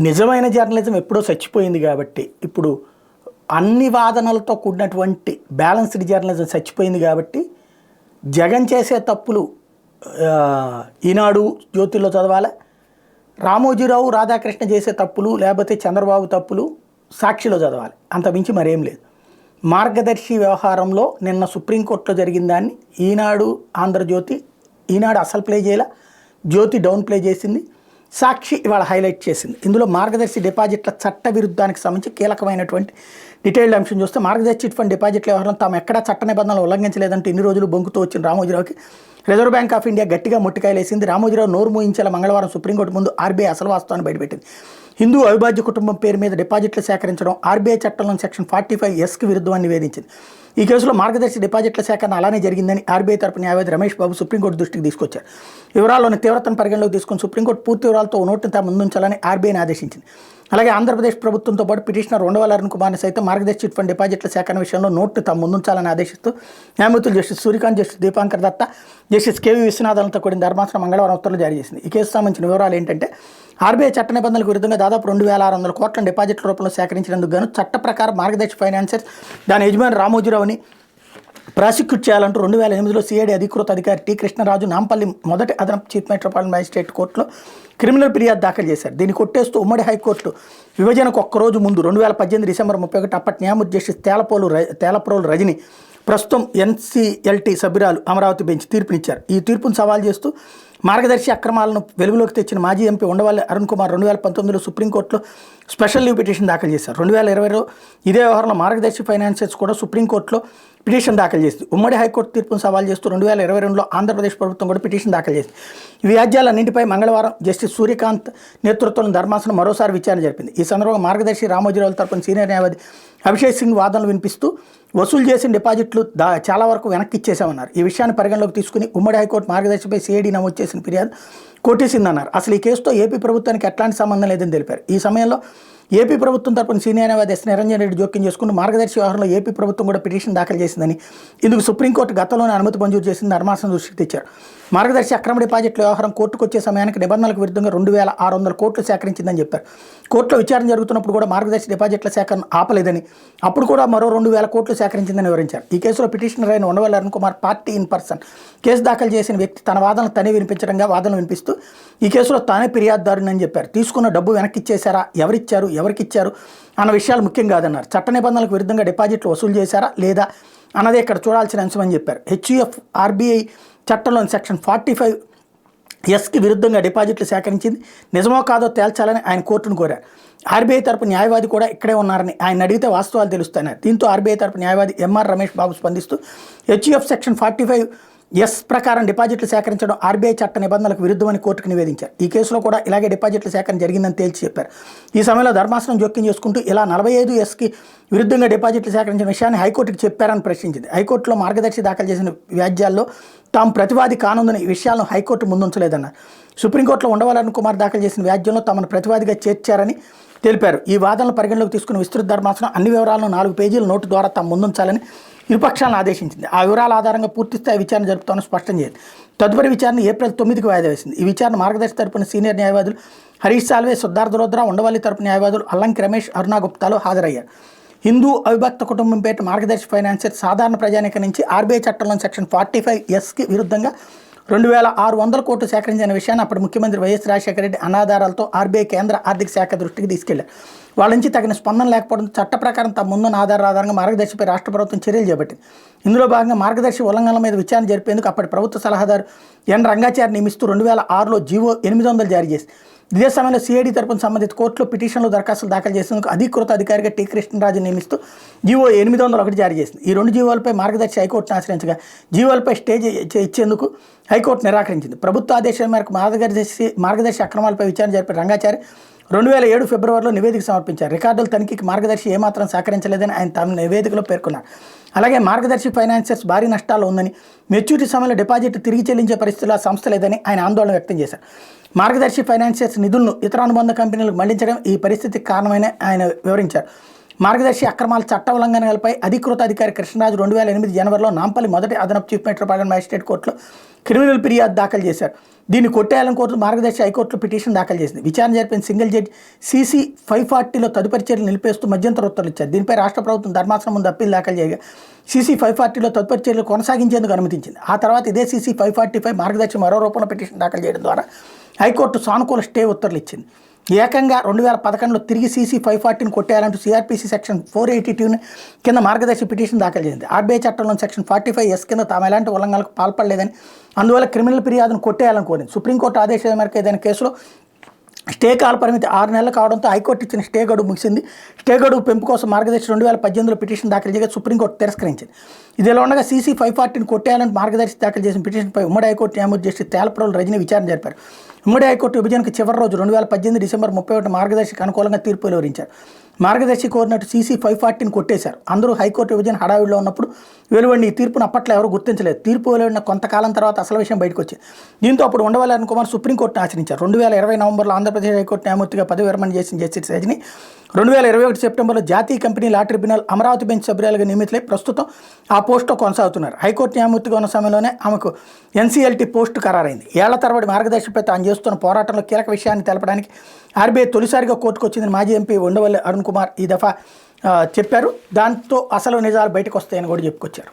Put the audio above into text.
నిజమైన జర్నలిజం ఎప్పుడో చచ్చిపోయింది కాబట్టి ఇప్పుడు అన్ని వాదనలతో కూడినటువంటి బ్యాలెన్స్డ్ జర్నలిజం చచ్చిపోయింది కాబట్టి జగన్ చేసే తప్పులు ఈనాడు జ్యోతిలో చదవాలి, రామోజీరావు రాధాకృష్ణ చేసే తప్పులు లేకపోతే చంద్రబాబు తప్పులు సాక్షిలో చదవాలి, అంతమించి మరేం లేదు. మార్గదర్శి వ్యవహారంలో నిన్న సుప్రీంకోర్టులో జరిగిన దాన్ని ఈనాడు ఆంధ్రజ్యోతి, ఈనాడు అసలు ప్లే చేయాల, జ్యోతి డౌన్ ప్లే చేసింది, సాక్షి ఇవాళ హైలైట్ చేసింది. ఇందులో మార్గదర్శి డిపాజిట్ల చట్ట విరుద్ధానికి సంబంధించి కీలకమైనటువంటి డీటెయిల్డ్ అంశం చూస్తే, మార్గదర్శి చిట్ ఫండ్ డిపాజిట్ల వ్యవహారం తాము ఎక్కడా చట్ట నిబంధనలు ఉల్లంఘించలేదంటే ఇన్ని రోజులు బొంకుతూ వచ్చిన రామోజీరావుకి రిజర్వ్ బ్యాంక్ ఆఫ్ ఇండియా గట్టిగా ముట్టికాయలేసింది. రామోజీరావు నోరు మూయించేలా మంగళవారం సుప్రీంకోర్టు ముందు ఆర్బీఐ అసలు వాస్తవాన్ని బయటపెట్టింది. హిందూ అవిభాజ్య కుటుంబం పేరు మీద డిపాజిట్లు సేకరించడం ఆర్బీఐ చట్టంలోని సెక్షన్ 45(s)కి విరుద్ధమని నివేదించింది. ఈ కేసులో మార్గదర్శి డిపాజిట్ల సేకరణ అలానే జరిగిందని ఆర్బీఐ తరపు న్యాయవాది రమేష్ బాబు సుప్రీంకోర్టు దృష్టికి తీసుకొచ్చారు. వివరాల్లోని తీవ్రతను పరిగణలోకి తీసుకుని సుప్రీంకోర్టు పూర్తి వివరాలతో నోటును తాము ముందుంచాలని ఆర్బీఐని ఆదేశించింది. అలాగే ఆంధ్రప్రదేశ్ ప్రభుత్వంతో పాటు పిటిషనర్ ఉండవల్లి అరుణ్ కుమార్ని సైతం మార్గదర్శి చిట్ ఫండ్ డిపాజిట్ల సేకరణ విషయంలో నోటును తాము ముందుంచాలని ఆదేశిస్తూ న్యాయమూర్తులు justice Surya Kant, justice Dipankar Datta, justice KV విశ్వనాథన్లతో కూడిన ధర్మాసనం మంగళవారం ఉత్తర్వులు జారీ చేసింది. ఈ కేసు సంబంధించిన వివరాలు ఏంటంటే, ఆర్బీఐ చట్ట నిబంధనలకు విరుద్ధంగా దాదాపు 2,600 కోట్ల డిపాజిట్ల రూపంలో సేకరించినందుకు గాను చట్ట ప్రకారం మార్గదర్శి ఫైనాన్సర్స్ దాని యజమాని రామోజీరావుని ప్రాసిక్యూట్ చేయాలంటూ 2008లో సిఐడి అధికృత అధికారి టి కృష్ణరాజు నాంపల్లి మొదటి అదనపు చీఫ్ మెట్రోపాలిటన్ మ్యాజిస్ట్రేట్ కోర్టులో క్రిమినల్ ఫిర్యాదు దాఖలు చేశారు. దీన్ని కొట్టేస్తూ ఉమ్మడి హైకోర్టు విభజనకు ఒక్కరోజు ముందు 2018 డిసెంబర్ 31 అప్పటి న్యాయమూర్తి జస్టిస్ తేలప్రోలు రజని, ప్రస్తుతం ఎన్సీఎల్టీ సభ్యురాలు అమరావతి బెంచ్ తీర్పునిచ్చారు. ఈ తీర్పును సవాల్ చేస్తూ మార్గదర్శి అక్రమాలను వెలుగులోకి తెచ్చిన మాజీ ఎంపీ ఉండవల్లి అరుణ్ కుమార్ 2019లో సుప్రీంకోర్టులో స్పెషల్ లీవ్ పిటిషన్ దాఖలు చేశారు. 2020లో ఇదే వ్యవహారంలో మార్గదర్శి ఫైనాన్సర్స్ కూడా సుప్రీంకోర్టులో పిటిషన్ దాఖలు చేసింది. ఉమ్మడి హైకోర్టు తీర్పును సవాల్ చేస్తూ 2022లో ఆంధ్రప్రదేశ్ ప్రభుత్వం కూడా పిటిషన్ దాఖలు చేసింది. ఈ వ్యాజ్యాలన్నింటిపై మంగళవారం జస్టిస్ సూర్యకాంత్ నేతృత్వంలో ధర్మాసనం మరోసారి విచారణ జరిపింది. ఈ సందర్భంగా మార్గదర్శి రామోజీరావుల తరపున సీనియర్ న్యాయవాది అభిషేక్ సింగ్ వాదనలు వినిపిస్తూ వసూలు చేసిన డిపాజిట్లు చాలా వరకు వెనక్కి ఇచ్చేశామన్నారు. ఈ విషయాన్ని పరిగణలోకి తీసుకుని ఉమ్మడి హైకోర్టు మార్గదర్శిపై సిఐడి నమోదు చేసిన ఫిర్యాదు కొట్టేసిందన్నారు. అసలు ఈ కేసుతో ఏపీ ప్రభుత్వానికి ఎట్లాంటి సంబంధం లేదని తెలిపారు. ఈ సమయంలో ఏపీ ప్రభుత్వం తరపున సీనియర్ న్యాయవాది ఎస్ నిరంజన్ రెడ్డి జోక్యం చేసుకుని మార్గదర్శి వ్యవహారంలో ఏపీ ప్రభుత్వం కూడా పిటిషన్ దాఖలు చేసిందని, ఇందుకు సుప్రీంకోర్టు గతంలోనే అనుమతి మంజూరు చేసింది ధర్మాసనం దృష్టికి తెచ్చారు. మార్గదర్శి అక్రమ డిపాజిట్ల వ్యవహారం కోర్టుకు వచ్చే సమయానికి నిబంధనలకు విరుద్ధంగా 2,600 కోట్లు సేకరించిందని చెప్పారు. కోర్టులో విచారణ జరుగుతున్నప్పుడు కూడా మార్గదర్శి డిపాజిట్ల సేకరణ ఆపలేదని, అప్పుడు కూడా మరో 2,000 కోట్లు సేకరించిందని వివరించారు. ఈ కేసులో పిటిషనర్ అయిన Undavalli Arun Kumar party in person case దాఖలు చేసిన వ్యక్తి తన వాదనలు తనే వినిపించడంగా వాదనలు వినిపిస్తూ ఈ కేసులో తానే ఫిర్యాదుదారుని చెప్పారు. తీసుకున్న డబ్బు వెనక్కి ఇచ్చేశారా, ఎవరికి ఇచ్చారు అన్న విషయాలు ముఖ్యం కాదన్నారు. చట్ట నిబంధనలకు విరుద్ధంగా డిపాజిట్లు వసూలు చేశారా లేదా అన్నదే ఇక్కడ చూడాల్సిన అంశమని చెప్పారు. హెచ్యుఎఫ్ ఆర్బీఐ చట్టంలోని సెక్షన్ 45(s)కి విరుద్ధంగా డిపాజిట్లు సేకరించింది నిజమో కాదో తేల్చాలని ఆయన కోర్టును కోరారు. ఆర్బీఐ తరపు న్యాయవాది కూడా ఇక్కడే ఉన్నారని ఆయన అడిగితే వాస్తవాలు తెలుస్తాయన్నారు. దీంతో ఆర్బీఐ తరపు న్యాయవాది ఎంఆర్ రమేష్ బాబు స్పందిస్తూ హెచ్యుఎఫ్ సెక్షన్ 45(s) ప్రకారం డిపాజిట్లు సేకరించడం ఆర్బీఐ చట్ట నిబంధనలకు విరుద్ధమని కోర్టుకు నివేదించారు. ఈ కేసులో కూడా ఇలాగే డిపాజిట్ల సేకరణ జరిగిందని తేల్చి చెప్పారు. ఈ సమయంలో ధర్మాసనం జోక్యం చేసుకుంటూ ఇలా 45(s)కి విరుద్ధంగా డిపాజిట్లు సేకరించిన విషయాన్ని హైకోర్టుకు చెప్పారని ప్రశ్నించింది. హైకోర్టులో మార్గదర్శి దాఖలు చేసిన వ్యాజ్యాల్లో తాము ప్రతివాది కానుందని ఈ విషయాలను హైకోర్టు ముందుంచలేదన్నారు. సుప్రీంకోర్టులో ఉండవల్లి అరుణ్ కుమార్ దాఖలు చేసిన వ్యాజ్యంలో తమను ప్రతివాదిగా చేర్చారని తెలిపారు. ఈ వాదనలు పరిగణలోకి తీసుకున్న విస్తృత ధర్మాసనం అన్ని వివరాలను 4 పేజీల నోటు ద్వారా తాము ముందుంచాలని ఇరుపక్షాలను ఆదేశించింది. ఆ వివరాల ఆధారంగా పూర్తిస్థాయి విచారణ జరుపుతామని స్పష్టం చేసింది. తదుపరి విచారణ ఏప్రిల్ 9కి వాయిదా వేసింది. ఈ విచారణ మార్గదర్శి తరపున సీనియర్ న్యాయవాదులు హరీష్ సాల్వే, సిద్ధార్థ రుద్ర, ఉండవల్లి తరపు న్యాయవాదులు అల్లంకి రమేష్, అరుణా గుప్తాలు హాజరయ్యారు. హిందూ అవిభక్త కుటుంబం పేట మార్గదర్శి ఫైనాన్సర్ సాధారణ ప్రజానిక నుంచి ఆర్బీఐ చట్టంలోని సెక్షన్ 45(s)కి విరుద్ధంగా 2,600 కోట్లు సేకరించిన విషయాన్ని అప్పటి ముఖ్యమంత్రి వైఎస్ రాజశేఖర రెడ్డి అనాధారాలతో ఆర్బీఐ కేంద్ర ఆర్థిక శాఖ దృష్టికి తీసుకెళ్లారు. వాళ్ళ నుంచి తగిన స్పందన లేకపోవడంతో చట్ట ప్రకారం తమ ముందున్న ఆధారంగా మార్గదర్శిపై రాష్ట్ర ప్రభుత్వం చర్యలు చేపట్టింది. ఇందులో భాగంగా మార్గదర్శి ఉల్లంఘనల మీద విచారణ జరిపేందుకు అప్పటి ప్రభుత్వ సలహాదారు ఎన్ రంగాచారి నియమిస్తూ 2006లో జీవో 800 జారీ చేసి, ఇదే సమయంలో సిఐడి తరపున సంబంధిత కోర్టులో పిటిషన్లు దరఖాస్తులు దాఖలు చేసేందుకు అధికృత అధికారిగా టి కృష్ణరాజు నియమిస్తూ జీవో 801 జారీ చేసింది. ఈ 2 జీవోలపై మార్గదర్శి హైకోర్టును ఆశ్రయించగా జీవోలపై స్టే ఇచ్చేందుకు హైకోర్టు నిరాకరించింది. ప్రభుత్వ ఆదేశాల మేరకు మార్గదర్శి అక్రమాలపై విచారణ జరిపే రంగాచారి 2007 ఫిబ్రవరిలో నివేదిక సమర్పించారు. రికార్డుల తనిఖీకి మార్గదర్శి ఏమాత్రం సహకరించలేదని ఆయన తమ నివేదికలో పేర్కొన్నారు. అలాగే మార్గదర్శి ఫైనాన్సర్స్ భారీ నష్టాలు ఉందని, మెచ్యూరిటీ సమయంలో డిపాజిట్ తిరిగి చెల్లించే పరిస్థితుల్లో సంస్థ లేదని ఆయన ఆందోళన వ్యక్తం చేశారు. మార్గదర్శి ఫైనాన్సర్స్ నిధులను ఇతర అనుబంధ కంపెనీలకు మళ్లించడం ఈ పరిస్థితికి కారణమని ఆయన వివరించారు. మార్గదర్శి అక్రమాల చట్ట ఉల్లంఘనలపై అధికృత అధికారి కృష్ణరాజు 2008 జనవరిలో నాంపల్లి మొదటి అదనపు చీఫ్ మెట్రోపాలిటన్ మ్యాజిస్ట్రేట్ కోర్టులో క్రిమినల్ ఫిర్యాదు దాఖలు చేశారు. దీన్ని కొట్టేయాలని కోరుతూ మార్గదర్శి హైకోర్టులో పిటిషన్ దాఖలు చేసింది. విచారణ జరిపిన సింగిల్ జడ్జి CC 540లో తదుపరి చర్యలు నిలిపేస్తూ మధ్యంతర ఉత్తర్వులు ఇచ్చారు. దీనిపై రాష్ట్ర ప్రభుత్వం ధర్మాసనం ముందు అప్పీల్ దాఖలు చేయగా CC 540లో తదుపరి చర్యలు కొనసాగించేందుకు అనుమతించింది. ఆ తర్వాత ఇదే CC 545 మార్గదర్శి మరో రూపంలో పిటిషన్ దాఖలు చేయడం ద్వారా హైకోర్టు సానుకూల స్టే ఉత్తర్వులు ఇచ్చింది. ఏకంగా 2011లో తిరిగి CC 540ని కొట్టేయాలంటూ CRPC సెక్షన్ 482 కింద మార్గదర్శి పిటిషన్ దాఖలు చేసింది. RBI చట్టంలోని సెక్షన్ 45S కింద తాము ఎలాంటి ఉల్లంఘనలకు పాల్పడలేదని, అందువల్ల క్రిమినల్ ఫిర్యాదును కొట్టేయాలని కోరింది. సుప్రీంకోర్టు ఆదేశాల మేరకు ఏదైనా కేసులో స్టే కాల పరిమితి 6 నెలలు కావడంతో హైకోర్టు ఇచ్చిన స్టే గడువు ముగిసింది. స్టే గడువు పెంపు కోసం మార్గదర్శి 2018లో పిటిషన్ దాఖలు చేయగా సుప్రీంకోర్టు తిరస్కరించింది. ఇదిలా ఉండగా CC 540ని కొట్టేయాలని మార్గదర్శి దాఖలు చేసిన పిటిషన్పై ఉమ్మడి హైకోర్టు న్యాయమూర్తి జస్టిస్ తేలప్రోలు రజని విచారణ జరిపారు. ఉమ్మడి హైకోర్టు విభజనకు చివరి రోజు 2018 డిసెంబర్ 31 మార్గదర్శికి అనుకూలంగా తీర్పు వెలువరించారు. మార్గదర్శి కోరినట్టు CC 540ని కొట్టేశారు. అందరూ హైకోర్టు విభజన హడావిడిలో ఉన్నప్పుడు వెలువడిన ఈ తీర్పును అప్పట్లో ఎవరు గుర్తించలేదు. తీర్పు వెలువడిన కొంతకాలం తర్వాత అసలు విషయం బయటకు వచ్చింది. దీంతో అప్పుడు ఉండవల్లి అరుణ్ కుమార్ సుప్రీంకోర్టును ఆశ్రయించారు. 2020 నవంబర్లో ఆంధ్రప్రదేశ్ హైకోర్టు న్యాయమూర్తిగా పదవి విరమణ చేసిన జస్టిస్ రజని 2021 సెప్టెంబర్లో జాతీయ company law tribunal Amaravati bench సభ్యురాలుగా నియమితులై ప్రస్తుతం ఆ పోస్టులో కొనసాగుతున్నారు. హైకోర్టు న్యాయమూర్తిగా ఉన్న సమయంలోనే ఆమెకు NCLT పోస్టు ఖరారైంది. ఏళ్ల తరబడి మార్గదర్శిపై తాను చేస్తున్న పోరాటంలో కీలక విషయాన్ని తెలపడానికి RBI తొలిసారిగా కోర్టుకు వచ్చిందని మాజీ ఎంపీ ఉండవల్లి అరుణ్ కుమార్ ఈ దఫా చెప్పారు. దాంతో అసలు నిజాలు బయటకు వస్తాయని కూడా చెప్పుకొచ్చారు.